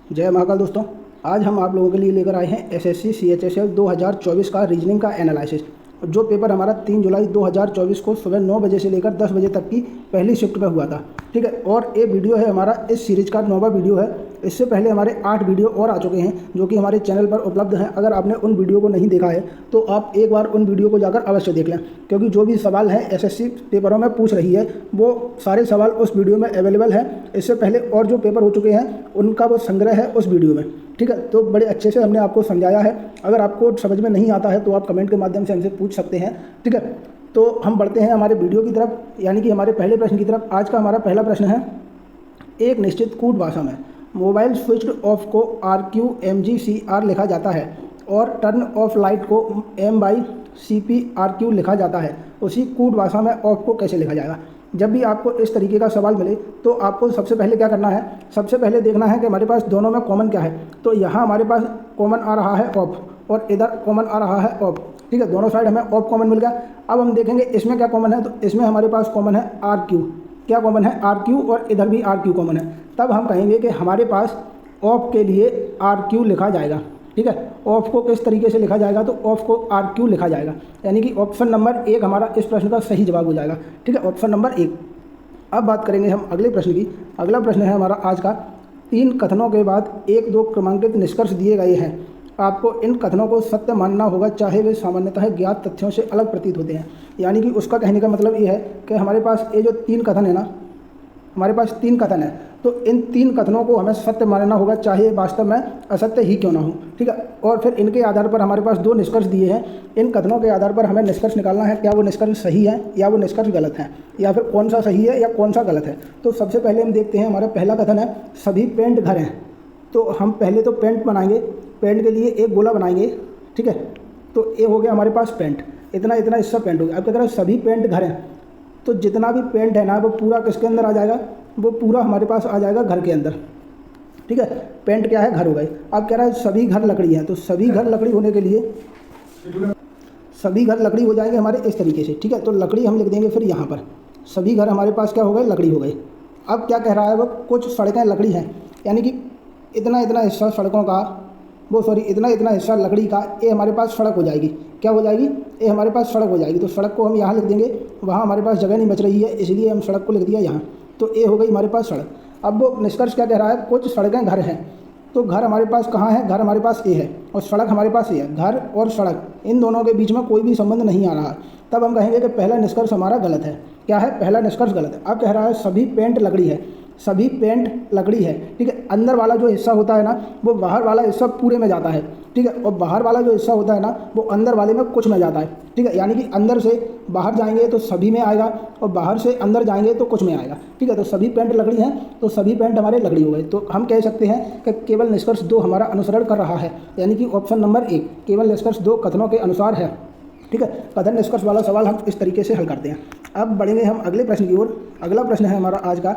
जय महाकाल दोस्तों। आज हम आप लोगों के लिए लेकर आए हैं एसएससी CHSL 2024 का रीजनिंग का एनालिसिस। जो पेपर हमारा 3 जुलाई 2024 को सुबह 9 बजे से लेकर 10 बजे तक की पहली शिफ्ट में हुआ था। ठीक है, और ये वीडियो है हमारा इस सीरीज का 9वां वीडियो है। इससे पहले हमारे 8 वीडियो और आ चुके हैं जो कि हमारे चैनल पर उपलब्ध हैं। अगर आपने उन वीडियो को नहीं देखा है तो आप एक बार उन वीडियो को जाकर अवश्य देख लें, क्योंकि जो भी सवाल हैं एसएससी पेपरों में पूछ रही है वो सारे सवाल उस वीडियो में अवेलेबल है। इससे पहले और जो पेपर हो चुके हैं उनका वो संग्रह है उस वीडियो में। ठीक है, तो बड़े अच्छे से हमने आपको समझाया है। अगर आपको समझ में नहीं आता है तो आप कमेंट के माध्यम से हमसे पूछ सकते हैं। ठीक है, तो हम बढ़ते हैं हमारे वीडियो की तरफ, यानी कि हमारे पहले प्रश्न की तरफ। आज का हमारा पहला प्रश्न है, एक निश्चित कूट भाषा में मोबाइल स्विच्ड ऑफ को RQMGCR लिखा जाता है और टर्न ऑफ लाइट को M/CPRQ लिखा जाता है। उसी कूट भाषा में ऑफ को कैसे लिखा जाएगा? जब भी आपको इस तरीके का सवाल मिले तो आपको सबसे पहले क्या करना है, सबसे पहले देखना है कि हमारे पास दोनों में कॉमन क्या है। तो यहाँ हमारे पास कॉमन आ रहा है ऑफ और इधर कॉमन आ रहा है ऑफ। ठीक है, दोनों साइड हमें ऑफ कॉमन मिल गया। अब हम देखेंगे इसमें क्या कॉमन है, तो इसमें हमारे पास कॉमन है RQ। क्या कॉमन है? RQ, और इधर भी RQ कॉमन है। तब हम कहेंगे कि हमारे पास ऑफ के लिए RQ लिखा जाएगा। ठीक है, ऑफ को किस तरीके से लिखा जाएगा, तो ऑफ को RQ लिखा जाएगा, यानी कि ऑप्शन नंबर 1 हमारा इस प्रश्न का सही जवाब हो जाएगा। ठीक है, ऑप्शन नंबर 1। अब बात करेंगे हम अगले प्रश्न की। अगला प्रश्न है हमारा आज का, 3 कथनों के बाद 1-2 क्रमांकित निष्कर्ष दिए गए हैं। आपको इन कथनों को सत्य मानना होगा, चाहे वे सामान्यतः ज्ञात तथ्यों से अलग प्रतीत होते हैं। यानी कि उसका कहने का मतलब ये है कि हमारे पास ये जो 3 कथन है ना, हमारे पास 3 कथन है, तो इन 3 कथनों को हमें सत्य मानना होगा, चाहे वास्तव में असत्य ही क्यों ना हो। ठीक है, और फिर इनके आधार पर हमारे पास 2 निष्कर्ष दिए हैं। इन कथनों के आधार पर हमें निष्कर्ष निकालना है, क्या वो निष्कर्ष सही है या वो निष्कर्ष गलत है, या फिर कौन सा सही है या कौन सा गलत है। तो सबसे पहले हम देखते हैं, हमारा पहला कथन है, सभी पेंट घर हैं। तो हम पहले तो पेंट बनाएंगे, पेंट के लिए एक गोला बनाएंगे। ठीक है, तो ये हो गया हमारे पास पेंट, इतना इतना हिस्सा पेंट हो गया। अब क्या करें, सभी पेंट घर हैं, तो जितना भी पेंट है ना वो पूरा किसके अंदर आ जाएगा, वो पूरा हमारे पास आ जाएगा घर के अंदर। ठीक है, पेंट क्या है, घर हो गए। अब कह रहा है सभी घर लकड़ी हैं, तो सभी घर लकड़ी होने के लिए सभी घर लकड़ी हो जाएंगे हमारे इस तरीके से। ठीक है, तो लकड़ी हम लिख देंगे फिर यहाँ पर, सभी घर हमारे पास क्या हो गए, लकड़ी हो गए। अब क्या कह रहा है, वो कुछ सड़कें लकड़ी हैं, यानी कि इतना इतना हिस्सा सड़कों का, इतना इतना हिस्सा लकड़ी का, ये हमारे पास सड़क हो जाएगी। क्या हो जाएगी, ये हमारे पास सड़क हो जाएगी। तो सड़क को हम यहाँ लिख देंगे, वहाँ हमारे पास जगह नहीं बच रही है इसलिए हम सड़क को लिख दिया यहाँ। तो ये हो गई हमारे पास सड़क। अब वो निष्कर्ष क्या कह रहा है, कुछ सड़कें घर हैं। तो घर हमारे पास कहाँ है, घर हमारे पास ये है और सड़क हमारे पास ये है। घर और सड़क इन दोनों के बीच में कोई भी संबंध नहीं आ रहा। तब हम कहेंगे कि पहला निष्कर्ष हमारा गलत है। क्या है, पहला निष्कर्ष गलत है। अब कह रहा है सभी पेंट लकड़ी है, सभी पेंट लकड़ी है। ठीक है, अंदर वाला जो हिस्सा होता है ना वो बाहर वाला हिस्सा पूरे में जाता है। ठीक है, और बाहर वाला जो हिस्सा होता है ना वो अंदर वाले में कुछ में जाता है। ठीक है, यानी कि अंदर से बाहर जाएंगे तो सभी में आएगा और बाहर से अंदर जाएंगे तो कुछ में आएगा। ठीक है, तो सभी पेंट लकड़ी हैं, तो सभी पेंट हमारे लकड़ी हो गए। तो हम कह सकते हैं कि केवल निष्कर्ष 2 हमारा अनुसरण कर रहा है, यानी कि ऑप्शन नंबर 1 केवल निष्कर्ष 2 कथनों के अनुसार है। ठीक है, कथन निष्कर्ष वाला सवाल हम इस तरीके से हल करते हैं। अब बढ़ेंगे हम अगले प्रश्न की ओर। अगला प्रश्न है हमारा आज का,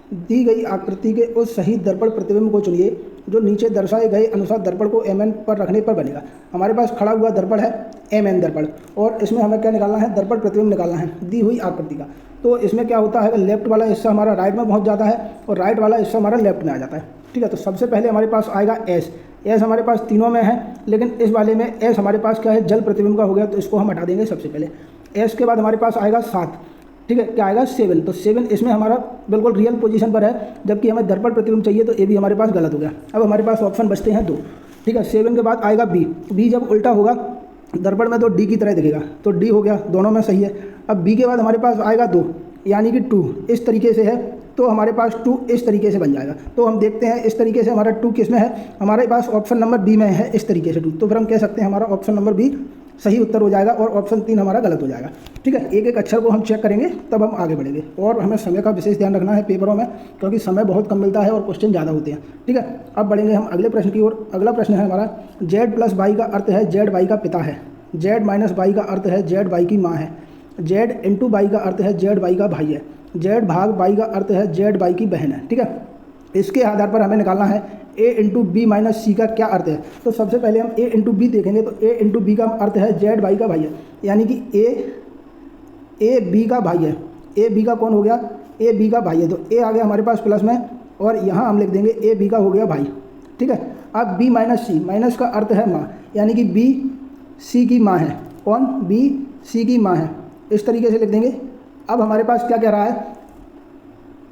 दी गई आकृति के उस सही दर्पण प्रतिबिंब को चुनिए जो नीचे दर्शाए गए अनुसार दर्पण को MN पर रखने पर बनेगा। हमारे पास खड़ा हुआ दर्पण है MN दर्पण, और इसमें हमें क्या निकालना है, दर्पण प्रतिबिंब निकालना है दी हुई आकृति का। तो इसमें क्या होता है, लेफ्ट वाला हिस्सा हमारा राइट में पहुंच जाता है और राइट वाला हिस्सा हमारा लेफ्ट में आ जाता है। ठीक है, तो सबसे पहले हमारे पास आएगा एस हमारे पास तीनों में है, लेकिन इस वाले में एस हमारे पास क्या है, जल प्रतिबिंब का हो गया, तो इसको हम हटा देंगे सबसे पहले। एस के बाद हमारे पास आएगा 7। ठीक है, क्या आएगा, 7। तो 7 इसमें हमारा बिल्कुल रियल पोजीशन पर है, जबकि हमें दर्पण प्रतिबिंब चाहिए, तो ये भी हमारे पास गलत हो गया। अब हमारे पास ऑप्शन बचते हैं 2। ठीक है, 7 के बाद आएगा बी जब उल्टा होगा दर्पण में तो डी की तरह दिखेगा, तो डी हो गया, दोनों में सही है। अब बी के बाद हमारे पास आएगा 2, यानी कि 2 इस तरीके से है, तो हमारे पास 2 इस तरीके से बन जाएगा। तो हम देखते हैं इस तरीके से हमारा 2 किस में है, हमारे पास ऑप्शन नंबर बी में है, इस तरीके से 2। तो फिर हम कह सकते हैं हमारा ऑप्शन नंबर बी सही उत्तर हो जाएगा और ऑप्शन 3 हमारा गलत हो जाएगा। ठीक है, एक एक अक्षर को हम चेक करेंगे तब हम आगे बढ़ेंगे, और हमें समय का विशेष ध्यान रखना है पेपरों में, क्योंकि समय बहुत कम मिलता है और क्वेश्चन ज़्यादा होते हैं। ठीक है, अब बढ़ेंगे हम अगले प्रश्न की ओर। अगला प्रश्न है हमारा, Z+Y का अर्थ है Z Y का पिता है, Z-Y का अर्थ है Z Y की माँ है, Z×Y का अर्थ है Z Y का भाई है, Z/Y का अर्थ है Z Y की बहन है। ठीक है, इसके आधार पर हमें निकालना है A×B-C का क्या अर्थ है। तो सबसे पहले हम A×B देखेंगे, तो A×B का अर्थ है Z Y का भाई है, यानी कि A B का भाई है। A B का कौन हो गया, A B का भाई है, तो A आ गया हमारे पास प्लस में, और यहाँ हम लिख देंगे A B का हो गया भाई। ठीक है। अब बी माइनस सी, माइनस का अर्थ है माँ, यानी कि बी सी की माँ है। कौन? बी सी की माँ है। इस तरीके से लिख देंगे। अब हमारे पास क्या कह रहा है,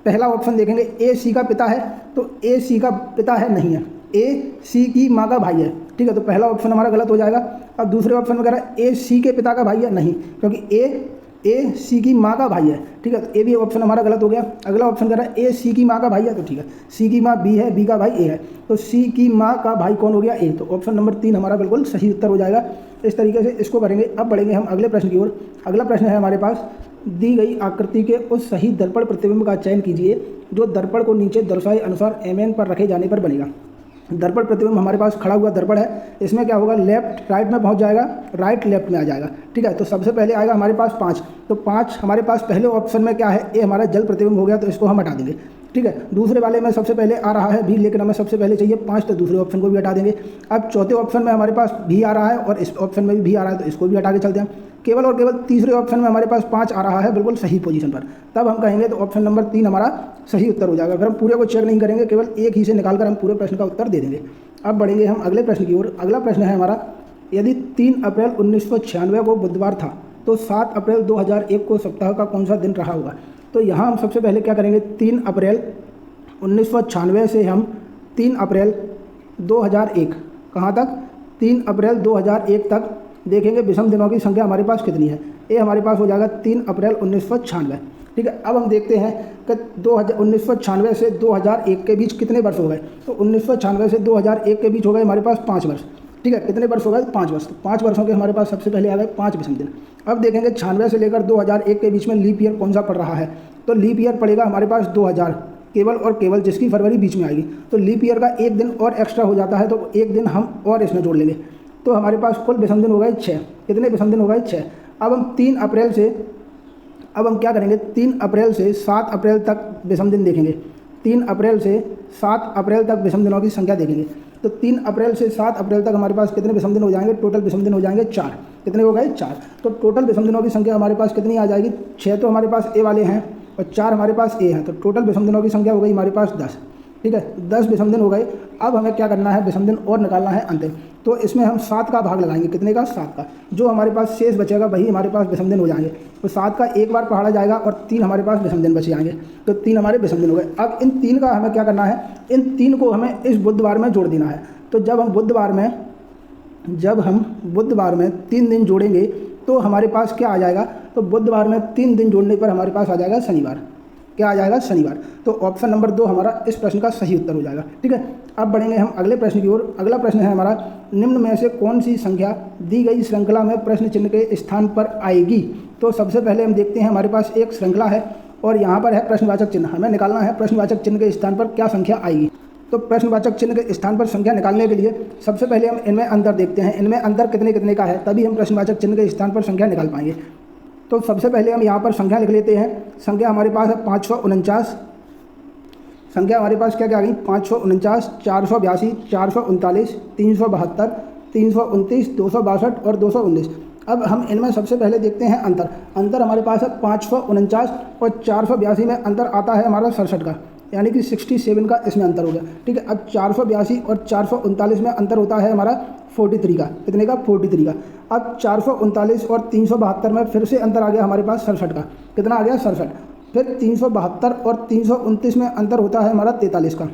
पहला ऑप्शन देखेंगे, ए सी का पिता है, तो ए सी का पिता है, नहीं है, ए सी की माँ का भाई है। ठीक है, तो पहला ऑप्शन हमारा गलत हो जाएगा। अब दूसरे ऑप्शन में कह रहा है ए सी के पिता का भाई है, नहीं, क्योंकि ए सी की माँ का भाई है। ठीक है, तो ए भी ऑप्शन हमारा गलत हो गया। अगला ऑप्शन कह रहा है ए सी की माँ का भाई है, तो ठीक है, सी की माँ बी है, बी का भाई ए है, तो सी की माँ का भाई कौन हो गया? ए। तो ऑप्शन नंबर 3 हमारा बिल्कुल सही उत्तर हो जाएगा। इस तरीके से इसको करेंगे। अब बढ़ेंगे हम अगले प्रश्न की ओर। अगला प्रश्न है हमारे पास, दी गई आकृति के उस सही दर्पण प्रतिबिंब का चयन कीजिए जो दर्पण को नीचे दर्शाए अनुसार mn पर रखे जाने पर बनेगा। दर्पण प्रतिबिंब हमारे पास खड़ा हुआ दर्पण है, इसमें क्या होगा, लेफ्ट राइट में पहुंच जाएगा, राइट लेफ्ट में आ जाएगा। ठीक है, तो सबसे पहले आएगा हमारे पास 5, तो 5 हमारे पास पहले ऑप्शन में क्या है, ए हमारा जल प्रतिबिंब हो गया, तो इसको हम हटा देंगे। ठीक है, दूसरे वाले में सबसे पहले आ रहा है भी, लेकिन हमें सबसे पहले चाहिए 5, तो दूसरे ऑप्शन को भी हटा देंगे। अब चौथे ऑप्शन में हमारे पास भी आ रहा है और इस ऑप्शन में भी आ रहा है, तो इसको भी हटा के चलते हैं। केवल और केवल तीसरे ऑप्शन में हमारे पास 5 आ रहा है, बिल्कुल सही पोजीशन पर, तब हम कहेंगे तो ऑप्शन नंबर 3 हमारा सही उत्तर हो जाएगा। फिर हम पूरे को चेक नहीं करेंगे, केवल एक ही से निकालकर हम पूरे प्रश्न का उत्तर दे देंगे। अब बढ़ेंगे हम अगले प्रश्न की ओर। अगला प्रश्न है हमारा, यदि 3 अप्रैल 1996 को बुधवार था तो 7 अप्रैल 2001 को सप्ताह का कौन सा दिन रहा होगा? तो यहाँ हम सबसे पहले क्या करेंगे, 3 अप्रैल 1996 से हम 3 अप्रैल 2001 कहाँ तक, 3 अप्रैल 2001 तक देखेंगे विषम दिनों की संख्या हमारे पास कितनी है। ये हमारे पास हो जाएगा 3 अप्रैल 1996। ठीक है, अब हम देखते हैं कि 1996 से 2001 के बीच कितने वर्ष हो गए। तो 1996 से 2001 के बीच हो गए हमारे पास 5 वर्ष। ठीक है, कितने वर्ष हो गए? 5 वर्ष। तो 5 वर्षों के हमारे पास सबसे पहले आ गए 5 विषम दिन। अब देखेंगे 96 से लेकर 2001 के बीच में लीप ईयर कौन सा पड़ रहा है। तो लीप ईयर पड़ेगा हमारे पास 2000, केवल और केवल, जिसकी फरवरी बीच में आएगी। तो लीप ईयर का एक दिन और एक्स्ट्रा हो जाता है, तो एक दिन हम और इसमें जोड़ लेंगे, तो हमारे पास कुल विषम दिन हो गए 6। कितने विषम दिन हो गए? 6। अब हम 3 अप्रैल से, अब हम क्या करेंगे, 3 अप्रैल से 7 अप्रैल तक विषम दिन देखेंगे। 3 अप्रैल से 7 अप्रैल तक विषम दिनों की संख्या देखेंगे। तो 3 अप्रैल से 7 अप्रैल तक हमारे पास कितने विषम दिन हो जाएंगे? टोटल विषम दिन हो जाएंगे 4। कितने हो गए? 4। तो टोटल विषम दिनों की संख्या हमारे पास कितनी आ जाएगी? 6 तो हमारे पास ए वाले हैं और 4 हमारे पास ए हैं, तो टोटल विषम दिनों की संख्या हो गई हमारे पास 10। ठीक है, 10 विषम दिन हो गए। अब हमें क्या करना है, विषम दिन और निकालना है अंतिम। तो इसमें हम 7 का भाग लगाएंगे। कितने का? 7 का। जो हमारे पास शेष बचेगा वही हमारे पास विषम दिन हो जाएंगे। तो 7 का एक बार पढ़ा जाएगा और 3 हमारे पास विषम दिन बच जाएंगे। तो 3 हमारे विषम दिन हो गए। अब इन 3 का हमें क्या करना है, इन 3 को हमें इस बुधवार में जोड़ देना है। तो जब हम बुधवार में 3 दिन जोड़ेंगे तो हमारे पास क्या आ जाएगा, तो बुधवार में 3 दिन जोड़ने पर हमारे पास आ जाएगा शनिवार। क्या आ जाएगा? शनिवार। तो ऑप्शन नंबर 2 हमारा इस प्रश्न का सही उत्तर हो जाएगा। ठीक है, अब बढ़ेंगे हम अगले प्रश्न की ओर। अगला प्रश्न है हमारा, निम्न में से कौन सी संख्या दी गई श्रृंखला में प्रश्न चिन्ह के स्थान पर आएगी। तो सबसे पहले हम देखते हैं, हमारे पास एक श्रृंखला है और यहाँ पर है प्रश्नवाचक चिन्ह। हमें निकालना है प्रश्नवाचक चिन्ह के स्थान पर क्या संख्या आएगी। तो प्रश्नवाचक चिन्ह के स्थान पर संख्या निकालने के लिए सबसे पहले हम इनमें अंतर देखते हैं, इनमें अंतर कितने कितने का है, तभी हम प्रश्नवाचक चिन्ह के स्थान पर संख्या निकाल पाएंगे। तो सबसे पहले हम यहाँ पर संख्या लिख लेते हैं। संख्या हमारे पास है 549। संख्या हमारे पास क्या क्या आ गई? 549, 482, 439, 372, 329, 262 और 219। अब हम इनमें सबसे पहले देखते हैं अंतर। अंतर हमारे पास है 549 और 482 में अंतर आता है हमारा 67 का, यानी कि 67 का इसमें अंतर हो गया। ठीक है, अब 482 और 439 में अंतर होता है हमारा 43 का। कितने का? 43 का। अब 439 और 372 में फिर से अंतर आ गया हमारे पास 67 का। कितना आ गया? 67। फिर 372 और 329 में अंतर होता है हमारा 43 का।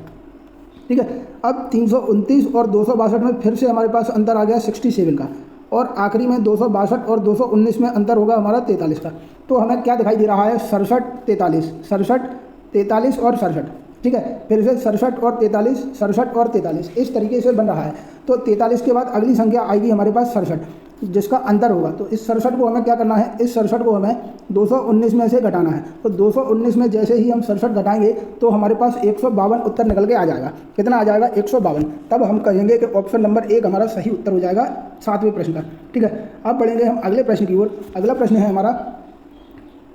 ठीक है, अब 329 और 262 में फिर से हमारे पास अंतर आ गया 67 का, और आखिरी में 262 और 219 में अंतर होगा हमारा 43 का। तो हमें क्या दिखाई दे रहा है? 67, 43, 67, 43 और 67। ठीक है, फिर से 67 और 43, 67 और 43, इस तरीके से बन रहा है। तो 43 के बाद अगली संख्या आएगी हमारे पास 67, जिसका अंतर होगा। तो इस 67 को हमें क्या करना है, इस 67 को हमें 219 में से घटाना है। तो 219 में जैसे ही हम 67 घटाएंगे तो हमारे पास 152 उत्तर निकल के आ जाएगा। कितना आ जाएगा? 152। तब हम कहेंगे कि ऑप्शन नंबर 1 हमारा सही उत्तर हो जाएगा 7वें प्रश्न का। ठीक है, अब बढ़ेंगे हम अगले प्रश्न की ओर। अगला प्रश्न है हमारा,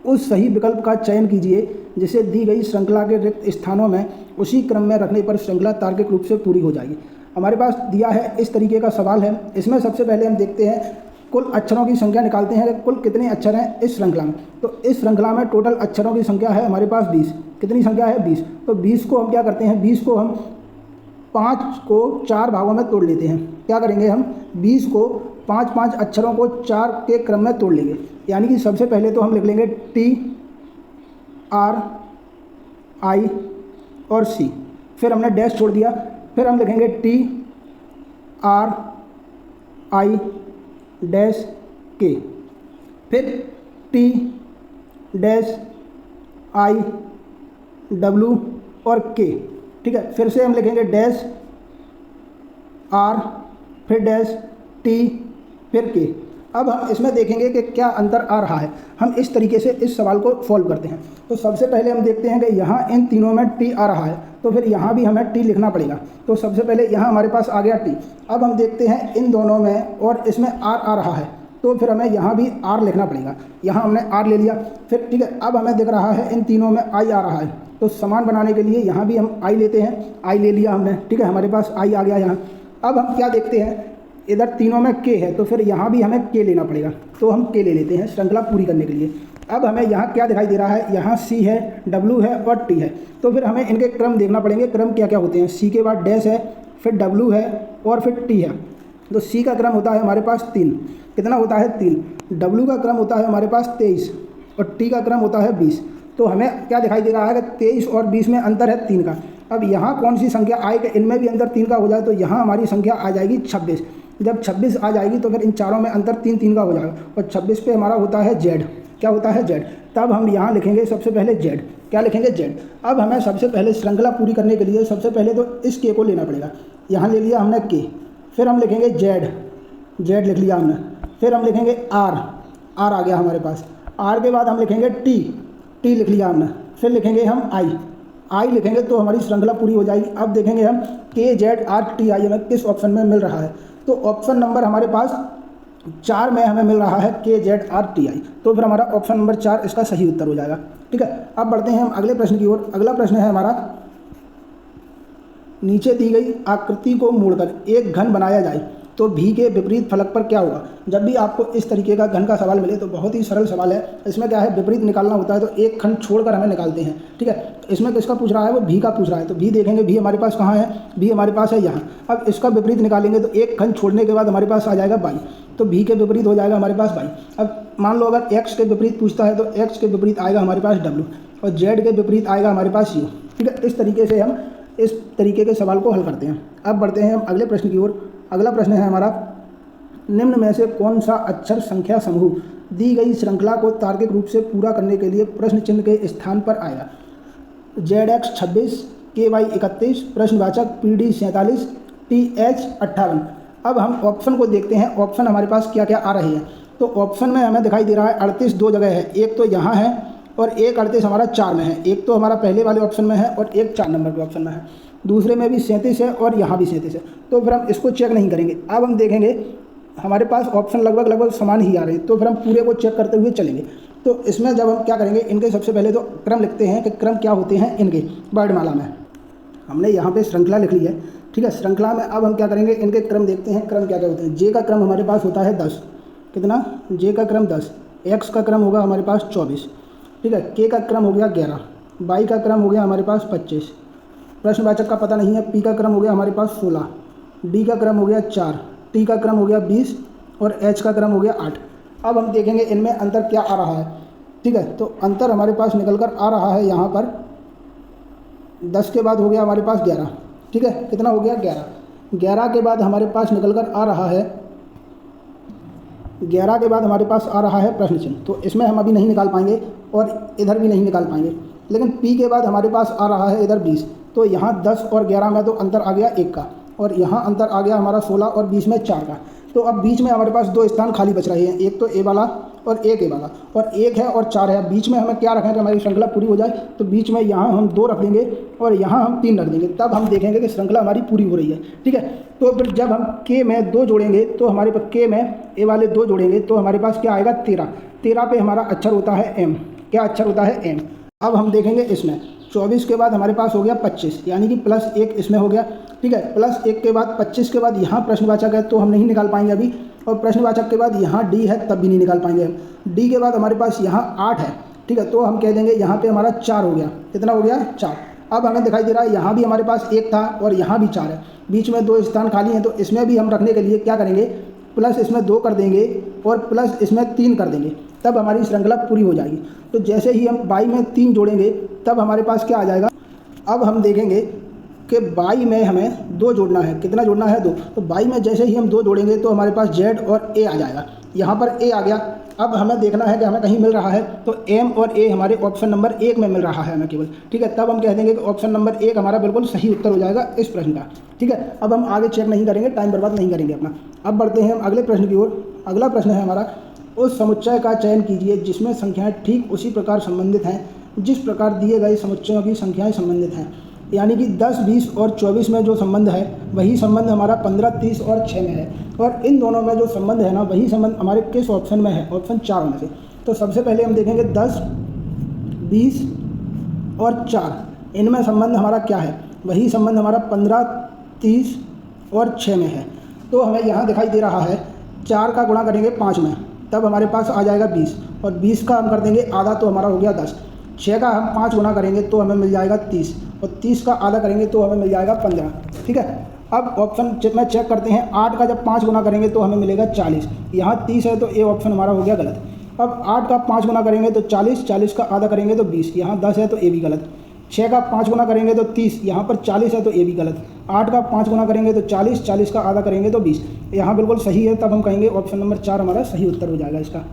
उस सही विकल्प का चयन कीजिए जिसे दी गई श्रृंखला के रिक्त स्थानों में उसी क्रम में रखने पर श्रृंखला तार्किक रूप से पूरी हो जाएगी। हमारे पास दिया है, इस तरीके का सवाल है। इसमें सबसे पहले हम देखते हैं, कुल अक्षरों की संख्या निकालते हैं कि कुल कितने अक्षर हैं इस श्रृंखला में। तो इस श्रृंखला में टोटल अक्षरों की संख्या है हमारे पास 20। कितनी संख्या है? 20। तो 20 को हम क्या करते हैं, 20 को हम 5 को 4 भागों में तोड़ लेते हैं। क्या करेंगे हम 20 को 5-5 अक्षरों को 4 के क्रम में तोड़ लेंगे। यानी कि सबसे पहले तो हम लिख लेंगे T R I और C, फिर हमने डैश छोड़ दिया, फिर हम लिखेंगे T R I dash K, फिर T डैश I W और K। ठीक है, फिर से हम लिखेंगे डैश R फिर डैश T फिर K। अब हम इसमें देखेंगे कि क्या अंतर आ रहा है। हम इस तरीके से इस सवाल को सॉल्व करते हैं। तो सबसे पहले हम देखते हैं कि यहाँ इन तीनों में T आ रहा है, तो फिर यहाँ भी हमें T लिखना पड़ेगा। तो सबसे पहले यहाँ हमारे पास आ गया T। अब हम देखते हैं इन दोनों में और इसमें R आ रहा है, तो फिर हमें यहाँ भी R लिखना पड़ेगा। यहाँ हमने R ले लिया। फिर ठीक है, अब हमें दिख रहा है इन तीनों में I आ रहा है, तो समान बनाने के लिए यहाँ भी हम I लेते हैं। I ले लिया हमने, ठीक है, हमारे पास I आ गया यहाँ। अब हम क्या देखते हैं, इधर तीनों में K है, तो फिर यहाँ भी हमें K लेना पड़ेगा, तो हम K ले लेते हैं श्रृंखला पूरी करने के लिए। अब हमें यहाँ क्या दिखाई दे रहा है, यहाँ C है, W है और T है, तो फिर हमें इनके क्रम देखना पड़ेंगे। क्रम क्या क्या होते हैं, C के बाद डैश है, फिर W है और फिर T है। तो C का क्रम होता है हमारे पास 3, कितना होता है 3। W का क्रम होता है हमारे पास 23 और T का क्रम होता है 20। तो हमें क्या दिखाई दे रहा है कि 23 और 20 में अंतर है 3 का। अब यहाँ कौन सी संख्या आएगी, इनमें भी अंतर 3 का हो जाए, तो यहाँ हमारी संख्या आ जाएगी 26। जब 26 आ जाएगी तो फिर इन चारों में अंतर 3 का हो जाएगा, और 26 पे हमारा होता है Z। क्या होता है Z। तब हम यहाँ लिखेंगे सबसे पहले Z। क्या लिखेंगे Z। अब हमें सबसे पहले श्रृंखला पूरी करने के लिए सबसे पहले तो इस K को लेना पड़ेगा। यहाँ ले लिया हमने K, फिर हम लिखेंगे Z लिख लिया हमने, फिर हम लिखेंगे R आ गया हमारे पास। R के बाद हम लिखेंगे T लिख लिया हमने, फिर लिखेंगे हम I लिखेंगे तो हमारी श्रृंखला पूरी हो जाएगी। अब देखेंगे हम K Z R T I हमें किस ऑप्शन में मिल रहा है। तो ऑप्शन नंबर हमारे पास 4 में हमें मिल रहा है K Z R T I, तो फिर हमारा ऑप्शन नंबर 4 इसका सही उत्तर हो जाएगा। ठीक है, अब बढ़ते हैं हम अगले प्रश्न की ओर। अगला प्रश्न है हमारा, नीचे दी गई आकृति को मोड़कर एक घन बनाया जाए तो भी के विपरीत फलक पर क्या होगा। जब भी आपको इस तरीके का घन का सवाल मिले तो बहुत ही सरल सवाल है। इसमें क्या है, विपरीत निकालना होता है, तो एक खंड छोड़कर हमें निकालते हैं। ठीक है, इसमें किसका पूछ रहा है, वो भी का पूछ रहा है। तो भी देखेंगे, भी हमारे पास कहाँ है, भी हमारे पास है यहाँ। अब इसका विपरीत निकालेंगे तो एक खंड छोड़ने के बाद हमारे पास आ जाएगा 22, तो भी के विपरीत हो जाएगा हमारे पास 22। अब मान लो अगर x के विपरीत पूछता है तो x के विपरीत आएगा हमारे पास w और z के विपरीत आएगा हमारे पास u। ठीक है, इस तरीके से हम इस तरीके के सवाल को हल करते हैं। अब बढ़ते हैं हम अगले प्रश्न की ओर। अगला प्रश्न है हमारा, निम्न में से कौन सा अक्षर संख्या समूह दी गई श्रृंखला को तार्किक रूप से पूरा करने के लिए प्रश्न चिन्ह के स्थान पर आएगा। ZX 26, KY 31, प्रश्नवाचक PD 47, TH 58। अब हम ऑप्शन को देखते हैं, ऑप्शन हमारे पास क्या क्या आ रहे हैं। तो ऑप्शन में हमें दिखाई दे रहा है 38 दो जगह है, एक तो यहाँ है और एक 38 हमारा 4 में है। एक तो हमारा पहले वाले ऑप्शन में है और एक 4 नंबर के ऑप्शन में है। दूसरे में भी 37 है और यहाँ भी 37 है। तो फिर हम इसको चेक नहीं करेंगे। अब हम देखेंगे हमारे पास ऑप्शन लगभग समान ही आ रहे हैं, तो फिर हम पूरे को चेक करते हुए चलेंगे। तो इसमें जब हम क्या करेंगे, इनके सबसे पहले तो क्रम लिखते हैं कि क्रम क्या होते हैं इनके वर्णमाला में। हमने यहाँ पे श्रृंखला लिख ली है। ठीक है, श्रृंखला में अब हम क्या करेंगे, इनके क्रम देखते हैं। क्रम क्या क्या होते हैं। जे का क्रम हमारे पास होता है 10, कितना, जे का क्रम 10। एक्स का क्रम होगा हमारे पास 24। ठीक है, के का क्रम हो गया 11। वाई का क्रम हो गया हमारे पास 25। प्रश्नवाचक का पता नहीं है। पी का क्रम हो गया हमारे पास 16। डी का क्रम हो गया 4। टी का क्रम हो गया 20 और एच का क्रम हो गया 8। अब हम देखेंगे इनमें अंतर क्या आ रहा है। ठीक है, तो अंतर हमारे पास निकल कर आ रहा है यहाँ पर 10 के बाद हो गया हमारे पास 11। ठीक है, कितना हो गया 11। 11 के बाद हमारे पास निकल कर आ रहा है 11 के बाद हमारे पास आ रहा है प्रश्न चिन्ह। तो इसमें हम अभी नहीं निकाल पाएंगे और इधर भी नहीं निकाल पाएंगे। लेकिन P के बाद हमारे पास आ रहा है इधर 20। तो यहाँ 10 और 11 में तो अंतर आ गया 1 का, और यहाँ अंतर आ गया हमारा 16 और 20 में 4 का। तो अब बीच में हमारे पास 2 स्थान खाली बच रहे हैं, एक तो ए वाला और एक ए वाला, और 1 है और 4 है। बीच में हमें क्या रखें कि हमारी श्रृंखला पूरी हो जाए, तो बीच में यहाँ हम 2 रख देंगे और यहाँ हम 3 रख देंगे। तब हम देखेंगे कि श्रृंखला हमारी पूरी हो रही है। ठीक है, तो फिर जब हम के में 2 जोड़ेंगे तो हमारे पास के में ए वाले 2 जोड़ेंगे तो हमारे पास क्या आएगा 13। 13 पे हमारा अक्षर होता है एम। क्या अक्षर होता है एम। अब हम देखेंगे इसमें 24 के बाद हमारे पास हो गया 25, यानी कि +1 इसमें हो गया। ठीक है, +1 के बाद 25 के बाद यहाँ प्रश्नवाचक है तो हम नहीं निकाल पाएंगे अभी, और प्रश्नवाचक के बाद यहाँ डी है तब भी नहीं निकाल पाएंगे हम। डी के बाद हमारे पास यहाँ 8 है। ठीक है, तो हम कह देंगे यहाँ पे हमारा 4 हो गया। कितना हो गया 4। अब हमें दिखाई दे रहा है यहाँ भी हमारे पास 1 था और यहाँ भी 4 है, बीच में 2 स्थान खाली हैं, तो इसमें भी हम रखने के लिए क्या करेंगे, प्लस इसमें 2 कर देंगे और प्लस इसमें 3 कर देंगे, तब हमारी श्रृंखला पूरी हो जाएगी। तो जैसे ही हम बाई में 3 जोड़ेंगे तब हमारे पास क्या आ जाएगा, अब हम देखेंगे कि बाई में हमें 2 जोड़ना है, कितना जोड़ना है 2, तो बाई में जैसे ही हम 2 जोड़ेंगे तो हमारे पास जेड और ए आ जाएगा, यहाँ पर ए आ गया। अब हमें देखना है कि हमें कहीं मिल रहा है, तो एम और ए हमारे ऑप्शन नंबर 1 में मिल रहा है हमें केवल, ठीक है, तब हम कह देंगे कि ऑप्शन नंबर 1 हमारा बिल्कुल सही उत्तर हो जाएगा इस प्रश्न का, ठीक है। अब हम आगे चेक नहीं करेंगे, टाइम बर्बाद नहीं करेंगे अपना। अब बढ़ते हैं हम अगले प्रश्न की ओर। अगला प्रश्न है हमारा, उस समुच्चय का चयन कीजिए जिसमें संख्याएं ठीक उसी प्रकार संबंधित हैं जिस प्रकार दिए गए समुच्चयों की संख्याएं संबंधित हैं। यानी कि 10, 20 और 24 में जो संबंध है वही संबंध हमारा 15, 30 और 6 में है, और इन दोनों में जो संबंध है ना वही संबंध हमारे किस ऑप्शन में है, ऑप्शन 4 में से। तो सबसे पहले हम देखेंगे 10, 20 और 4, इनमें संबंध हमारा क्या है, वही संबंध हमारा 15, 30 और 6 में है। तो हमें यहाँ दिखाई दे रहा है 4 का गुणा करेंगे 5 में, तब हमारे पास आ जाएगा 20, और 20 का हम कर देंगे आधा, तो हमारा हो गया 10। 6 का हम 5 गुना करेंगे तो हमें मिल जाएगा 30, और 30 का आधा करेंगे तो हमें मिल जाएगा 15, ठीक है। अब ऑप्शन में चेक करते हैं, 8 का जब 5 गुना करेंगे तो हमें मिलेगा 40, यहाँ 30 है तो ये ऑप्शन हमारा हो गया गलत। अब 8 का 5 गुना करेंगे तो 40, 40 का आधा करेंगे तो 20, यहाँ 10 है तो ये भी गलत। 6 का 5 गुना करेंगे तो 30, यहाँ पर 40 है तो ये भी गलत। 8 का 5 गुना करेंगे तो 40, 40 का आधा करेंगे तो 20, यहाँ बिल्कुल सही है, तब हम कहेंगे ऑप्शन नंबर 4 हमारा सही उत्तर हो जाएगा इसका।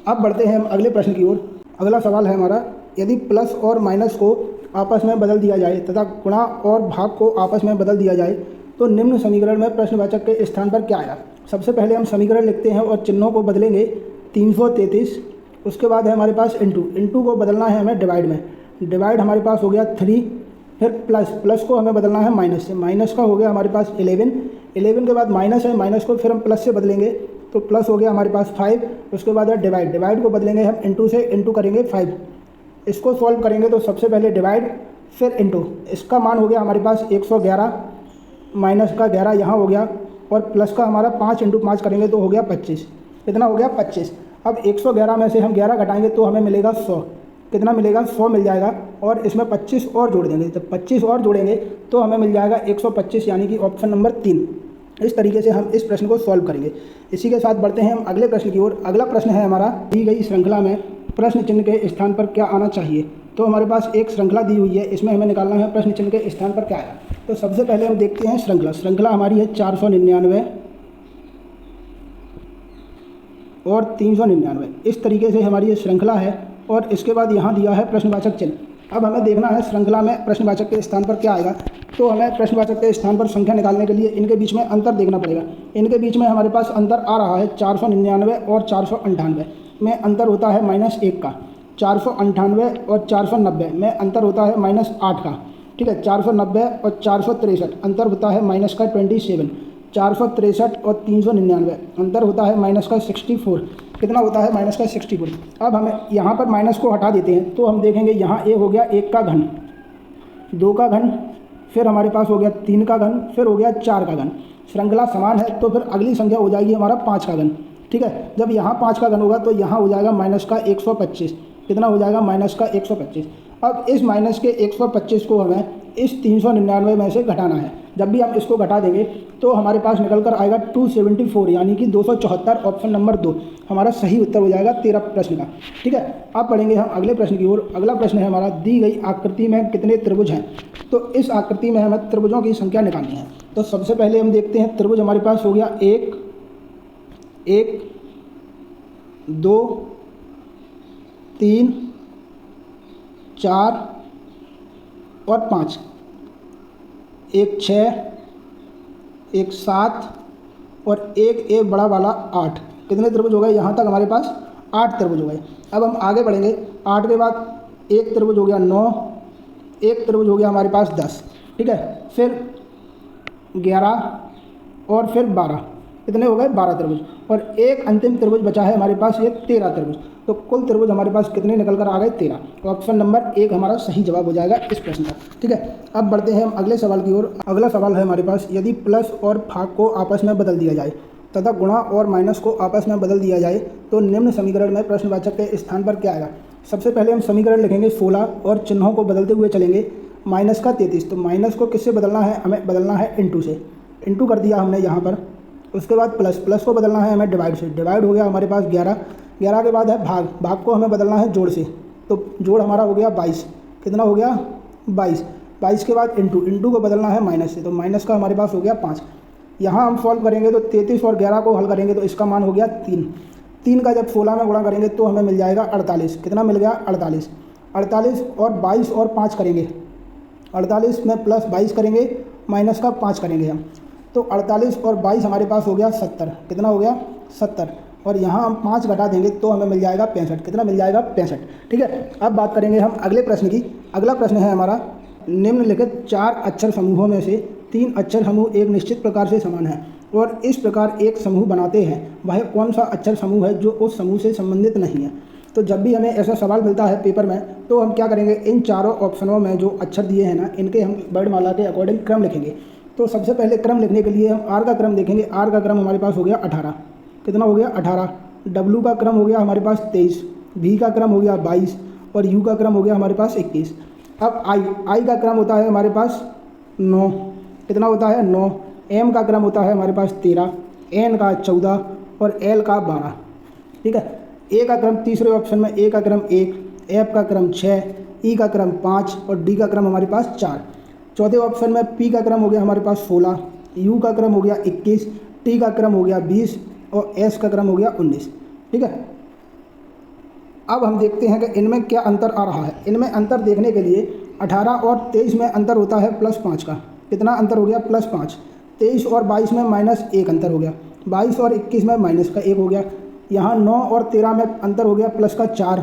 अब बढ़ते हैं हम अगले प्रश्न की ओर। अगला सवाल है हमारा, यदि प्लस और माइनस को आपस में बदल दिया जाए तथा गुणा और भाग को आपस में बदल दिया जाए तो निम्न समीकरण में प्रश्नवाचक के स्थान पर क्या आएगा। सबसे पहले हम समीकरण लिखते हैं और चिन्हों को बदलेंगे। 333, उसके बाद है हमारे पास इंटू को बदलना है हमें डिवाइड में, डिवाइड हमारे पास हो गया 3, फिर प्लस को हमें बदलना है माइनस से, माइनस का हो गया हमारे पास 11 के बाद माइनस है, माइनस को फिर हम प्लस से बदलेंगे तो प्लस हो गया हमारे पास 5, उसके बाद है डिवाइड को बदलेंगे हम इंटू से, इंटू करेंगे 5, इसको सॉल्व करेंगे तो सबसे पहले डिवाइड फिर इंटू, इसका मान हो गया हमारे पास 111, माइनस का 11 यहाँ हो गया, और प्लस का हमारा 5 इंटू 5 करेंगे तो हो गया 25, कितना हो गया 25। अब 111 में से हम 11 घटाएंगे तो हमें मिलेगा 100, कितना मिलेगा 100 मिल जाएगा, और इसमें 25 और जोड़ देंगे, जब 25 और जोड़ेंगे तो हमें मिल जाएगा 125, यानी कि ऑप्शन नंबर 3। इस तरीके से हम इस प्रश्न को सॉल्व करेंगे। इसी के साथ बढ़ते हैं हम अगले प्रश्न की ओर। अगला प्रश्न है हमारा, दी गई श्रृंखला में प्रश्न चिन्ह के स्थान पर क्या आना चाहिए। तो हमारे पास एक श्रृंखला दी हुई है, इसमें हमें निकालना है प्रश्न चिन्ह के स्थान पर क्या आएगा। तो सबसे पहले हम देखते हैं श्रृंखला हमारी है 499 और 399, इस तरीके से हमारी ये श्रृंखला है, और इसके बाद यहाँ दिया है प्रश्नवाचक चिन्ह। अब हमें देखना है श्रृंखला में प्रश्नवाचक के स्थान पर क्या आएगा। तो हमें प्रश्नवाचक के स्थान पर संख्या निकालने के लिए इनके बीच में अंतर देखना पड़ेगा। इनके बीच में हमारे पास अंतर आ रहा है 499 और 498 में अंतर होता है -1 का, 498 और 490 में अंतर होता है -8 का, ठीक है। 490 और 463 अंतर होता है -27, 463 और 399 अंतर होता है -64, कितना होता है -64। अब हमें यहाँ पर माइनस को हटा देते हैं तो हम देखेंगे यहाँ ए हो गया 1 का घन, 2 का घन, फिर हमारे पास हो गया 3 का घन, फिर हो गया 4 का घन। श्रृंखला समान है तो फिर अगली संख्या हो जाएगी हमारा 5 का घन, ठीक है। जब यहाँ 5 का घन होगा तो यहाँ हो जाएगा -125, कितना हो जाएगा -125। अब इस माइनस के 125 को हमें इस 399 में से घटाना है। जब भी हम इसको घटा देंगे तो हमारे पास निकल कर आएगा 274, यानी कि 274, ऑप्शन नंबर 2 हमारा सही उत्तर हो जाएगा 13 प्रश्न का, ठीक है। अब पढ़ेंगे हम अगले प्रश्न की ओर। अगला प्रश्न है हमारा, दी गई आकृति में कितने त्रिभुज हैं। तो इस आकृति में हमें त्रिभुजों की संख्या निकालनी है। तो सबसे पहले हम देखते हैं त्रिभुज हमारे पास हो गया 1, 2, 3, 4 और 5, एक 6, एक 7 और एक बड़ा वाला 8। कितने त्रिभुज हो गए, यहाँ तक हमारे पास 8 त्रिभुज हो गए। अब हम आगे बढ़ेंगे, 8 के बाद एक त्रिभुज हो गया 9, एक त्रिभुज हो गया हमारे पास 10, ठीक है, फिर 11 और फिर 12, कितने हो गए 12 त्रिभुज, और एक अंतिम त्रिभुज बचा है हमारे पास, ये 13 त्रिभुज। तो कुल त्रिभुज हमारे पास कितने निकल कर आ गए 13। ऑप्शन नंबर 1 हमारा सही जवाब हो जाएगा इस प्रश्न का, ठीक है। अब बढ़ते हैं हम अगले सवाल की ओर। अगला सवाल है हमारे पास, यदि प्लस और भाग को आपस में बदल दिया जाए तथा गुणा और माइनस को आपस में बदल दिया जाए तो निम्न समीकरण में प्रश्नवाचक के स्थान पर क्या आएगा। सबसे पहले हम समीकरण लिखेंगे 16 और चिन्हों को बदलते हुए चलेंगे। माइनस का 33, तो माइनस को किससे बदलना है, हमें बदलना है इनटू से, इनटू कर दिया हमने यहाँ पर। उसके बाद प्लस, प्लस को बदलना है हमें डिवाइड से, डिवाइड हो गया हमारे पास 11, 11 के बाद है भाग, भाग को हमें बदलना है जोड़ से, तो जोड़ हमारा हो गया 22, कितना हो गया 22, 22 के बाद इनटू, इनटू को बदलना है माइनस से, तो माइनस का हमारे पास हो गया 5। यहाँ हम सॉल्व करेंगे तो 33 और 11 को हल करेंगे तो इसका मान हो गया 3, 3 का जब 16 में गुणा करेंगे तो हमें मिल जाएगा 48, कितना मिल गया 48, 48 और 22 और 5 करेंगे, 48 में प्लस 22 करेंगे, माइनस का 5 करेंगे हम, तो 48 और 22 हमारे पास हो गया 70, कितना हो गया 70, और यहाँ हम 5 घटा देंगे तो हमें मिल जाएगा 65, कितना मिल जाएगा 65। ठीक है, अब बात करेंगे हम अगले प्रश्न की। अगला प्रश्न है हमारा, निम्नलिखित 4 अक्षर समूहों में से 3 अक्षर समूह एक निश्चित प्रकार से समान है और इस प्रकार एक समूह बनाते हैं, वह कौन सा अक्षर समूह है जो उस समूह से संबंधित नहीं है। तो जब भी हमें ऐसा सवाल मिलता है पेपर में तो हम क्या करेंगे, इन चारों ऑप्शनों में जो अक्षर दिए हैं ना, इनके हम वर्णमाला के अकॉर्डिंग क्रम लिखेंगे। तो सबसे पहले क्रम लिखने के लिए हम आर का क्रम देखेंगे। आर का क्रम हमारे पास हो गया 18, कितना हो गया 18। डब्लू का क्रम हो गया हमारे पास 23, भी का क्रम हो गया 22 और यू का क्रम हो गया हमारे पास 21। अब आई का क्रम होता है हमारे पास 9, कितना होता है 9। एम का क्रम होता है हमारे पास 13, एन का 14 और एल का 12। ठीक है, ए का क्रम तीसरे ऑप्शन में, ए का क्रम 1, एफ का क्रम 6, ई का क्रम 5 और डी का क्रम हमारे पास 4। चौथे ऑप्शन में पी का क्रम हो गया हमारे पास 16, यू का क्रम हो गया 21, टी का क्रम हो गया 20 और एस का क्रम हो गया 19। ठीक है, अब हम देखते हैं कि इनमें क्या अंतर आ रहा है। इनमें अंतर देखने के लिए 18 और 23 में अंतर होता है +5 का, कितना अंतर हो गया +5। 23 और 22 में -1 अंतर हो गया, 22 और 21 में -1 हो गया। यहाँ 9 और 13 में अंतर हो गया +4,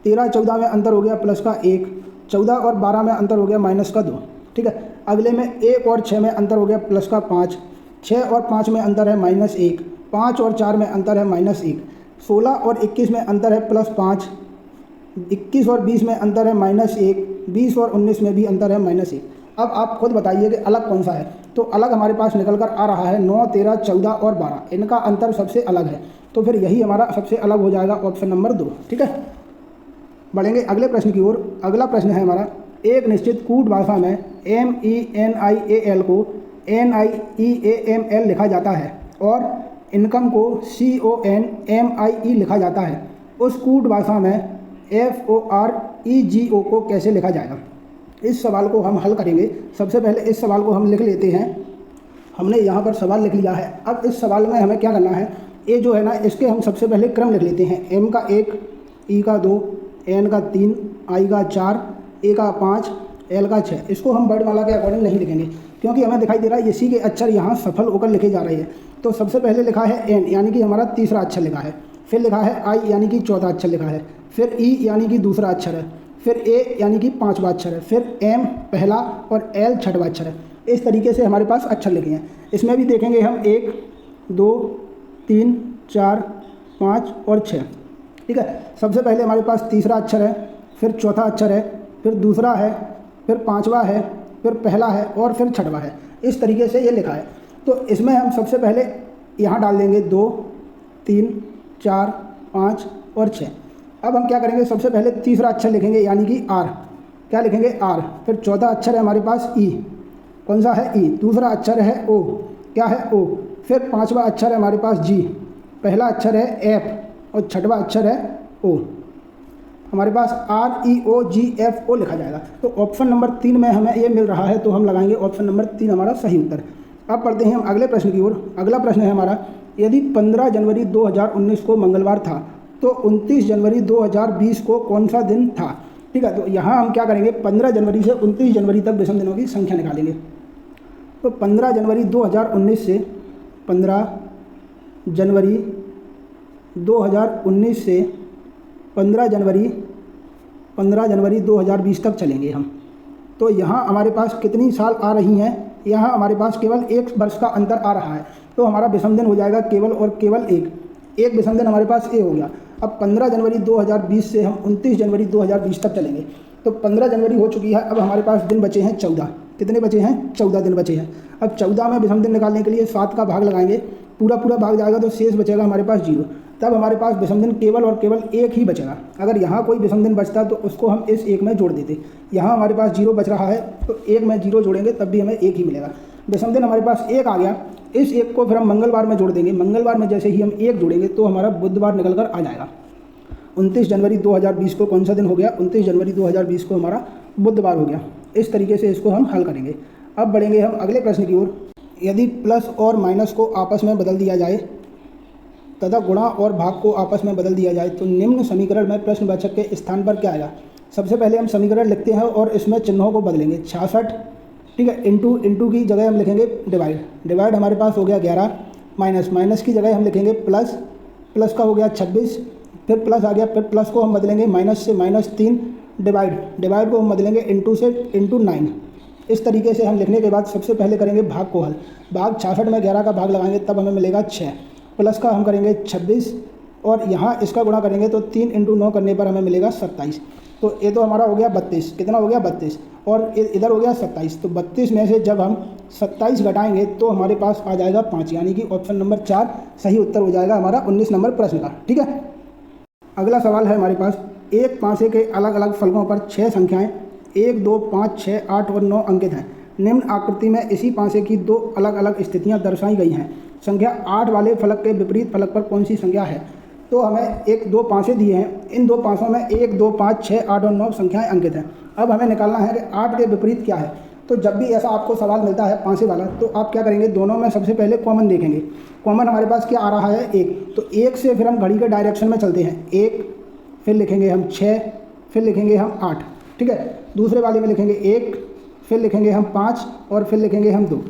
13 14 में अंतर हो गया +1, 14 और 12 में अंतर हो गया -2। ठीक है, अगले में 1 और 6 में अंतर हो गया +5, 6 और 5 में अंतर है -1, 5 और 4 में अंतर है -1, 16 और 21 में अंतर है +5, 21 और 20 में अंतर है -1, 20 और 19 में भी अंतर है -1। अब आप खुद बताइए कि अलग कौन सा है। तो अलग हमारे पास निकल कर आ रहा है 9, 13, 14 और 12, इनका अंतर सबसे अलग है, तो फिर यही हमारा सबसे अलग हो जाएगा ऑप्शन नंबर 2। ठीक है, बढ़ेंगे अगले प्रश्न की ओर। अगला प्रश्न है हमारा, एक निश्चित कूट भाषा में MENIAL को NIEAML लिखा जाता है और इनकम को CONMIE लिखा जाता है, उस कूट भाषा में FOREGO को कैसे लिखा जाएगा। इस सवाल को हम हल करेंगे। सबसे पहले इस सवाल को हम लिख लेते हैं। हमने यहाँ पर सवाल लिख लिया है। अब इस सवाल में हमें क्या करना है, ए जो है ना, इसके हम सबसे पहले क्रम लिख लेते हैं। M का 1, E का 2, N का 3, I का 4, A का 5, L का 6। इसको हम वर्णमाला के अकॉर्डिंग नहीं लिखेंगे क्योंकि हमें दिखाई दे रहा है इसी के अक्षर यहाँ सफल होकर लिखे जा रहे हैं। तो सबसे पहले लिखा है N यानी कि हमारा तीसरा अक्षर लिखा है, फिर लिखा है I यानी कि चौथा अक्षर लिखा है, फिर E यानी कि दूसरा अक्षर है, फिर A यानी कि पांचवा अक्षर है, फिर M पहला और L छठवा अक्षर है। इस तरीके से हमारे पास अक्षर लिखे हैं। इसमें भी देखेंगे हम 1, 2, 3, 4, 5 और 6। ठीक है, सबसे पहले हमारे पास तीसरा अक्षर है, फिर चौथा अक्षर है, फिर दूसरा है, फिर पांचवा है, फिर पहला है और फिर छठवा है। इस तरीके से ये लिखा है। तो इसमें हम सबसे पहले यहाँ डाल देंगे 2, 3, 4, 5 और 6। अब हम क्या करेंगे, सबसे पहले तीसरा अक्षर लिखेंगे यानी कि R। क्या लिखेंगे R। फिर चौथा अक्षर है हमारे पास E। कौन सा है E। दूसरा अक्षर है O। क्या है O। फिर पांचवा अक्षर है हमारे पास G। पहला अक्षर है F और छठवा अक्षर है O। हमारे पास REOGFO लिखा जाएगा। तो ऑप्शन नंबर 3 में हमें ये मिल रहा है, तो हम लगाएंगे ऑप्शन नंबर 3 हमारा सही उत्तर। अब पढ़ते हैं हम अगले प्रश्न की ओर। अगला प्रश्न है हमारा, यदि 15 जनवरी 2019 को मंगलवार था तो 29 जनवरी 2020 को कौन सा दिन था। ठीक है, तो यहाँ हम क्या करेंगे, 15 जनवरी से 29 जनवरी तक विषम दिनों की संख्या निकालेंगे। तो 15 जनवरी 2019 से 15 जनवरी 2019 से 15 जनवरी 2020 तक चलेंगे हम। तो यहाँ हमारे पास कितनी साल आ रही हैं, यहाँ हमारे पास केवल 1 वर्ष का अंतर आ रहा है। तो हमारा विषम दिन हो जाएगा केवल और केवल एक विषम दिन हमारे पास ए हो गया। अब 15 जनवरी 2020 से हम 29 जनवरी 2020 तक चलेंगे। तो 15 जनवरी हो चुकी है, अब हमारे पास दिन बचे हैं 14। कितने बचे हैं, 14 दिन बचे हैं। अब 14 में विषम दिन निकालने के लिए 7 का भाग लगाएंगे, पूरा भाग जाएगा तो शेष बचेगा हमारे पास 0। तब हमारे पास विषम दिन केवल और केवल एक ही बचेगा। अगर यहाँ कोई विषम दिन बचता तो उसको हम इस एक में जोड़ देते। यहाँ हमारे पास 0 बच रहा है तो एक में 0 जोड़ेंगे तब भी हमें एक ही मिलेगा। विषम दिन हमारे पास एक आ गया, इस एक को फिर हम मंगलवार में जोड़ देंगे। मंगलवार में जैसे ही हम एक जोड़ेंगे तो हमारा बुधवार निकल कर आ जाएगा। 29 जनवरी 2020 को कौन सा दिन हो गया? 29 जनवरी 2020 को हमारा बुधवार हो गया। इस तरीके से इसको हम हल करेंगे। अब बढ़ेंगे हम अगले प्रश्न की ओर। यदि प्लस और माइनस को आपस में बदल दिया जाए तथा गुणा और भाग को आपस में बदल दिया जाए तो निम्न समीकरण में प्रश्नवाचक के स्थान पर क्या आएगा? सबसे पहले हम समीकरण लिखते हैं और इसमें चिन्हों को बदलेंगे। 66, ठीक है, इंटू की जगह हम लिखेंगे डिवाइड हमारे पास हो गया 11, माइनस की जगह हम लिखेंगे प्लस का हो गया 26, फिर प्लस आ गया, फिर प्लस को हम बदलेंगे माइनस से -3, डिवाइड को हम बदलेंगे इंटू से ×9। इस तरीके से हम लिखने के बाद सबसे पहले करेंगे भाग को हल। भाग 66 में 11 का भाग लगाएंगे तब हमें मिलेगा 6, प्लस का हम करेंगे 26 और यहाँ इसका गुणा करेंगे तो 3 × 9 करने पर हमें मिलेगा 27। तो ये तो हमारा हो गया 32, कितना हो गया 32 और इधर हो गया 27। तो 32 में से जब हम 27 घटाएंगे तो हमारे पास आ जाएगा 5, यानी कि ऑप्शन नंबर 4 सही उत्तर हो जाएगा हमारा 19 नंबर प्रश्न का। ठीक है, अगला सवाल है हमारे पास, एक पासे के अलग अलग फलकों पर 6 संख्याएं 1, 2, 5, 6, 8 और 9 अंकित हैं। निम्न आकृति में इसी पासे की 2 अलग अलग स्थितियां दर्शाई गई हैं। संख्या 8 वाले फलक के विपरीत फलक पर कौन सी संख्या है? तो हमें 2 पासे दिए हैं, इन 2 पासों में 1, 2, 5, 6, 8 और 9 संख्याएं अंकित हैं। अब हमें निकालना है कि 8 के विपरीत क्या है। तो जब भी ऐसा आपको सवाल मिलता है पासे वाला तो आप क्या करेंगे, दोनों में सबसे पहले कॉमन देखेंगे। कॉमन हमारे पास क्या आ रहा है? 1, तो 1 से फिर हम घड़ी के डायरेक्शन में चलते हैं। 1, फिर लिखेंगे हम 6, फिर लिखेंगे हम 8, ठीक है। दूसरे वाले में लिखेंगे 1, फिर लिखेंगे हम 5 और फिर लिखेंगे हम 2।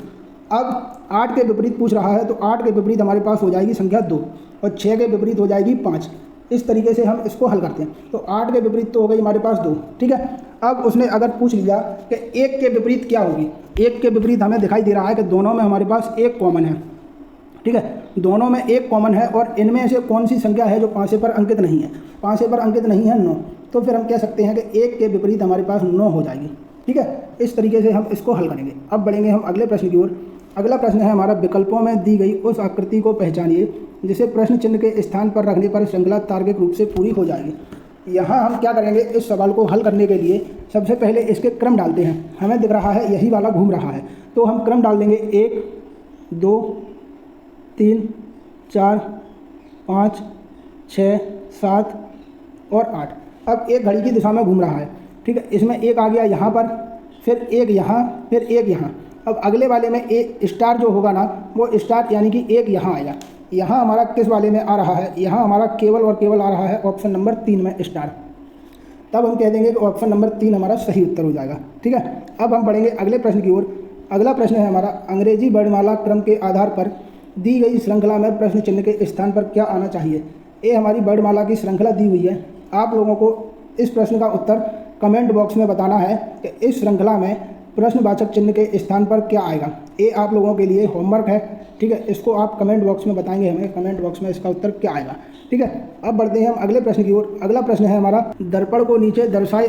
अब 8 के विपरीत पूछ रहा है तो 8 के विपरीत हमारे पास हो जाएगी संख्या 2 और 6 के विपरीत हो जाएगी 5। इस तरीके से हम इसको हल करते हैं। तो 8 के विपरीत तो हो गई हमारे पास 2, ठीक है। अब उसने अगर पूछ लिया कि 1 के विपरीत क्या होगी, 1 के विपरीत हमें दिखाई दे रहा है कि दोनों में हमारे पास 1 कॉमन है, ठीक है। दोनों में 1 कॉमन है और इनमें से कौन सी संख्या है जो पासे पर अंकित नहीं है? पासे पर अंकित नहीं है 9। तो फिर हम कह सकते हैं कि 1 के विपरीत हमारे पास 9 हो जाएगी, ठीक है। इस तरीके से हम इसको हल करेंगे। अब बढ़ेंगे हम अगले प्रश्न की ओर। अगला प्रश्न है हमारा, विकल्पों में दी गई उस आकृति को पहचानिए जिसे प्रश्न चिन्ह के स्थान पर रखने पर श्रृंखला तार्किक रूप से पूरी हो जाएगी। यहाँ हम क्या करेंगे, इस सवाल को हल करने के लिए सबसे पहले इसके क्रम डालते हैं। हमें दिख रहा है यही वाला घूम रहा है तो हम क्रम डाल देंगे 1, 2, 3, 4, 5, 6, 7 और 8। अब एक घड़ी की दिशा में घूम रहा है, ठीक है। इसमें एक आ गया यहाँ पर, फिर एक यहाँ, फिर एक यहाँ। अब अगले वाले में एक स्टार जो होगा ना, वो स्टार यानी कि एक यहाँ आएगा। यहाँ हमारा किस वाले में आ रहा है? यहाँ हमारा केवल और केवल आ रहा है ऑप्शन नंबर 3 में स्टार। तब हम कह देंगे कि ऑप्शन नंबर 3 हमारा सही उत्तर हो जाएगा, ठीक है। अब हम बढ़ेंगे अगले प्रश्न की ओर। अगला प्रश्न है हमारा, अंग्रेजी वर्णमाला क्रम के आधार पर दी गई श्रृंखला में प्रश्न चिन्ह के स्थान पर क्या आना चाहिए? ये हमारी वर्णमाला की श्रृंखला दी हुई है। आप लोगों को इस प्रश्न का उत्तर कमेंट बॉक्स में बताना है कि इस श्रृंखला में प्रश्नवाचक चिन्ह के स्थान पर क्या आएगा। ये आप लोगों के लिए होमवर्क है, ठीक है। इसको आप कमेंट बॉक्स में बताएंगे हमें, कमेंट बॉक्स में इसका उत्तर क्या आएगा, ठीक है। अब बढ़ते हैं हम अगले प्रश्न की ओर। अगला प्रश्न है हमारा, दर्पण को नीचे दर्शाए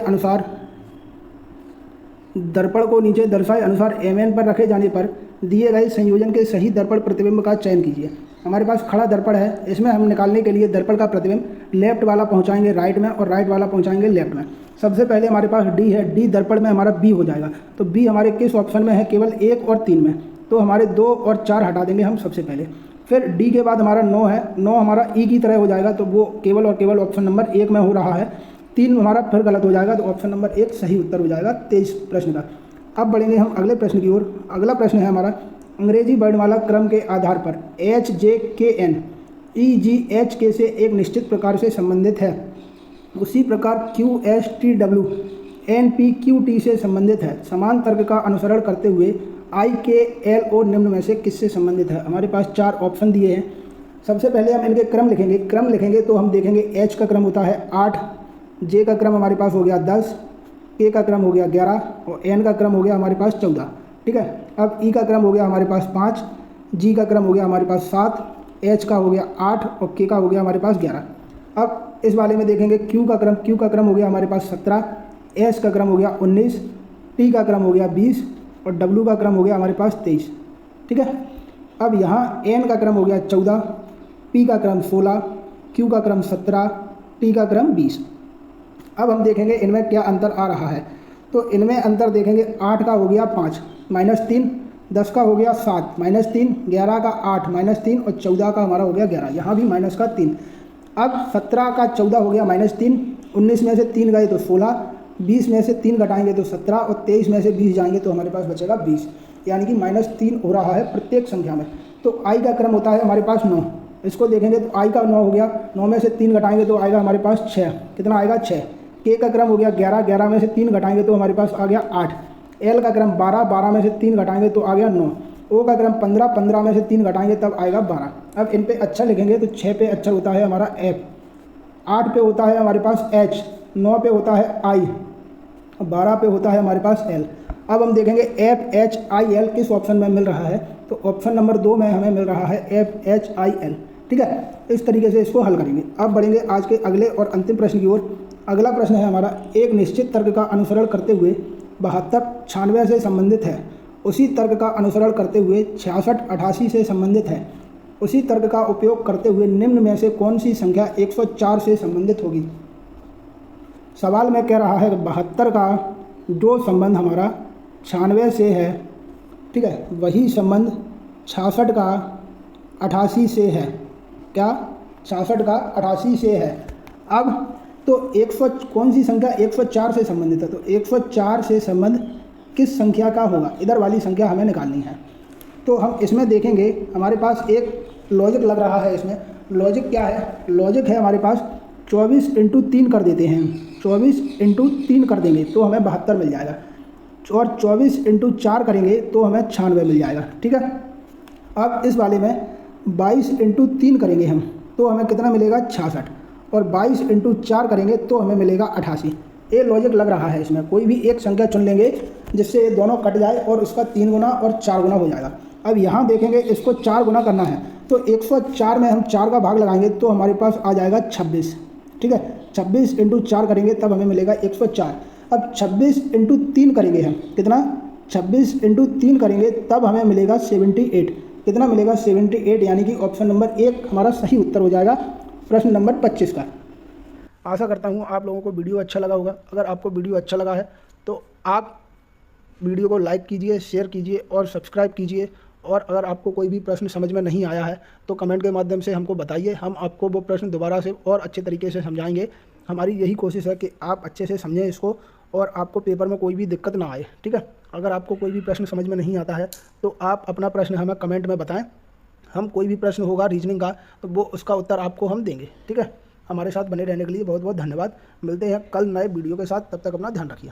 अनुसार MN पर रखे जाने पर दिए गए संयोजन के सही दर्पण प्रतिबिंब का चयन कीजिए। हमारे पास खड़ा दर्पण है, इसमें हम निकालने के लिए दर्पण का प्रतिबिंब लेफ्ट वाला पहुंचाएंगे राइट में और राइट वाला पहुंचाएंगे लेफ्ट में। सबसे पहले हमारे पास D है, D दर्पण में हमारा B हो जाएगा। तो B हमारे किस ऑप्शन में है? केवल 1 और 3 में। तो हमारे 2 और 4 हटा देंगे हम सबसे पहले। फिर D के बाद हमारा 9 है, 9 हमारा E की तरह हो जाएगा, तो वो केवल और केवल ऑप्शन नंबर 1 में हो रहा है। 3 हमारा फिर गलत हो जाएगा, तो ऑप्शन नंबर 1 सही उत्तर हो जाएगा 23 प्रश्न का। अब बढ़ेंगे हम अगले प्रश्न की ओर। अगला प्रश्न है हमारा, अंग्रेजी वर्णमाला क्रम के आधार पर HJKN EGHK से एक निश्चित प्रकार से संबंधित है, उसी प्रकार QSTW NPQT से संबंधित है। समान तर्क का अनुसरण करते हुए IKLO निम्न में से किससे संबंधित है? हमारे पास 4 ऑप्शन दिए हैं। सबसे पहले हम इनके क्रम लिखेंगे तो हम देखेंगे H का क्रम होता है 8, J का क्रम हमारे पास हो गया 10, K का क्रम हो गया 11 और N का क्रम हो गया हमारे पास 14, ठीक है। अब E का क्रम हो गया हमारे पास 5, G का क्रम हो गया हमारे पास 7, H का हो गया 8 और K का हो गया हमारे पास 11। अब इस वाले में देखेंगे Q का क्रम हो गया हमारे पास 17, S का क्रम हो गया 19, T का क्रम हो गया 20 और W का क्रम हो गया हमारे पास 23, ठीक है। अब यहाँ N का क्रम हो गया 14, P का क्रम 16, Q का क्रम 17, T का क्रम 20। अब हम देखेंगे इनमें क्या अंतर आ रहा है। तो इनमें अंतर देखेंगे, 8 का हो गया 5 -3, 10 का हो गया 7 -3, 11 का 8 -3 और 14 का हमारा हो गया 11, यहाँ भी माइनस का 3। अब 17 का 14 हो गया -3, 19 में से 3 गए तो 16, 20 में से 3 घटाएंगे तो 17 और 23 में से 20 जाएंगे तो हमारे पास बचेगा 20, यानी कि -3 हो रहा है प्रत्येक संख्या में। तो I का क्रम होता है हमारे पास 9। इसको देखेंगे तो I का 9 हो गया, 9 में से 3 घटाएंगे तो आएगा हमारे पास 6। कितना आएगा? 6। K का क्रम हो गया 11, 11 में से 3 घटाएंगे तो हमारे पास आ गया 8। L का क्रम 12, 12 में से 3 घटाएंगे तो आ गया 9। O का क्रम 15, 15 में से 3 घटाएंगे तब आएगा 12। अब इन पे अक्षर लिखेंगे तो 6 पे अक्षर होता है हमारा F, 8 पे होता है हमारे पास H, 9 पे होता है I, 12 पे होता है हमारे पास L। अब हम देखेंगे F H I L किस ऑप्शन में मिल रहा है। तो ऑप्शन नंबर 2 में हमें मिल रहा है F H I L। ठीक है, इस तरीके से इसको हल करेंगे। अब बढ़ेंगे आज के अगले और अंतिम प्रश्न की ओर। अगला प्रश्न है हमारा, एक निश्चित तर्क का अनुसरण करते हुए 72 96 से संबंधित है, उसी तर्क का अनुसरण करते हुए 66 88 से संबंधित है, उसी तर्क का उपयोग करते हुए निम्न में से कौन सी संख्या 104 से संबंधित होगी। सवाल में कह रहा है 72 का जो संबंध हमारा 96 से है, ठीक है, वही संबंध 66 का 88 से है। क्या? 66 का 88 से है। अब तो 100 कौन सी संख्या 104 से संबंधित है। तो 104 से संबंध किस संख्या का होगा, इधर वाली संख्या हमें निकालनी है। तो हम इसमें देखेंगे हमारे पास एक लॉजिक लग रहा है। इसमें लॉजिक क्या है? लॉजिक है हमारे पास 24 × 3 कर देते हैं, 24 × 3 कर देंगे तो हमें 72 मिल जाएगा, और 24 × 4 करेंगे तो हमें 96 मिल जाएगा। ठीक है, अब इस वाले में 22 × 3 करेंगे हम तो हमें कितना मिलेगा? 66, और 22 × 4 करेंगे तो हमें मिलेगा 88। ये लॉजिक लग रहा है। इसमें कोई भी एक संख्या चुन लेंगे जिससे ये दोनों कट जाए और उसका 3 गुना और 4 गुना हो जाएगा। अब यहाँ देखेंगे इसको 4 गुना करना है तो 104 में हम 4 का भाग लगाएंगे तो हमारे पास आ जाएगा 26। ठीक है, 26 × 4 करेंगे तब हमें मिलेगा 104। अब 26 × 3 करेंगे हम, कितना? 26 × 3 करेंगे तब हमें मिलेगा 78। कितना मिलेगा? 78, यानी कि ऑप्शन नंबर 1 हमारा सही उत्तर हो जाएगा प्रश्न नंबर 25 का। आशा करता हूँ आप लोगों को वीडियो अच्छा लगा होगा। अगर आपको वीडियो अच्छा लगा है तो आप वीडियो को लाइक कीजिए, शेयर कीजिए और सब्सक्राइब कीजिए। और अगर आपको कोई भी प्रश्न समझ में नहीं आया है तो कमेंट के माध्यम से हमको बताइए, हम आपको वो प्रश्न दोबारा से और अच्छे तरीके से समझाएंगे। हमारी यही कोशिश है कि आप अच्छे से समझें इसको और आपको पेपर में कोई भी दिक्कत ना आए। ठीक है, अगर आपको कोई भी प्रश्न समझ में नहीं आता है तो आप अपना प्रश्न हमें कमेंट में बताएं। हम कोई भी प्रश्न होगा रीजनिंग का तो वो उसका उत्तर आपको हम देंगे। ठीक है, हमारे साथ बने रहने के लिए बहुत बहुत धन्यवाद। मिलते हैं कल नए वीडियो के साथ, तब तक अपना ध्यान रखिए।